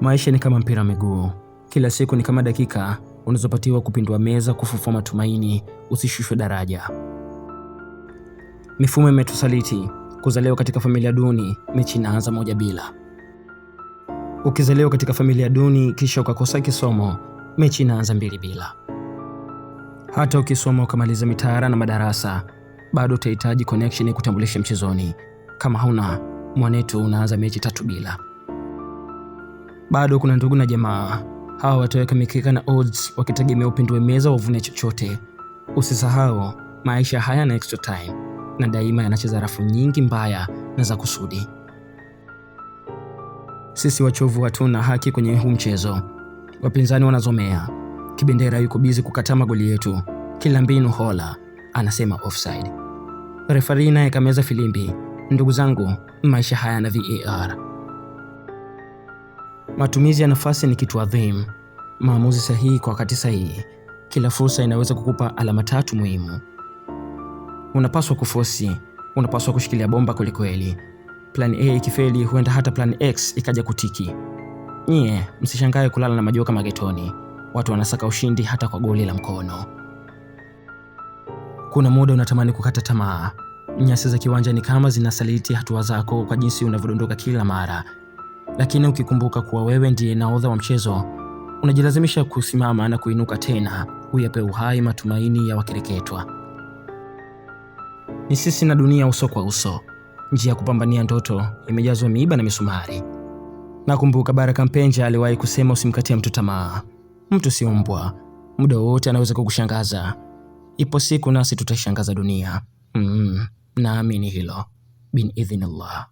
Maisha ni kama mpira wa miguu. Kila siku ni kama dakika unazopatiwa kupindua meza, kufufua matumaini, usishushwe daraja. Mifumo imetusaliti. Kuzaliwa katika familia duni, mechi inaanza 1-0. Ukizaliwa katika familia duni kisha ukakosa kisomo, mechi inaanza 2-2. Hata ukisoma ukamaliza mitaala na madarasa, bado utahitaji connection ya kutambulisha mchezoni. Kama hauna, mwanetu unaanza mechi 3-0. Bado kuna ndugu na jamaa, hawa wataweka mikeka na odds wakitegemea upindue meza wavune chochote. Usisahau, maisha haya na extra time, na daima yanacheza rafu nyingi mbaya na za kusudi. Sisi wachovu hatuna haki kwenye huu mchezo. Wapinzani wanazomea. Kibendera yuko busy kukataa magoli yetu. Kila mbinu hola, anasema offside. Referee naye kameza filimbi. Ndugu zangu, maisha haya na VAR. Matumizi ya nafasi ni kitu adhimu. Maamuzi sahihi kwa wakati sahihi. Kila fursa inaweza kukupa alama 3 muhimu. Unapaswa kufosi, unapaswa kushikilia bomba kweli. Plan A ikifeli, huenda hata plan X ikaja kutiki. Nyie, msishangae kulala na majoka magetoni. Watu wanasaka ushindi hata kwa goli la mkono. Kuna muda unatamani kukata tamaa. Nyasi za kiwanja ni kama zinasaliti hatua zako kwa jinsi unavyodondoka kila mara. Lakini ukikumbuka kuwa wewe ndiye nahodha wa mchezo, unajilazimisha kusimama na kuinuka tena, uyape uhai matumaini ya wakereketwa. Ni sisi na dunia uso kwa uso. Njia ya kupambania ndoto imejazwa miiba na misumari. Nakumbuka Baraka Mpenja aliwahi kusema, usimkatie mtu tamaa. Mtu si mbwa. Muda wote anaweza kukushangaza. Ipo siku nasi tutashangaza dunia. Naamini hilo. Bin idhnillah.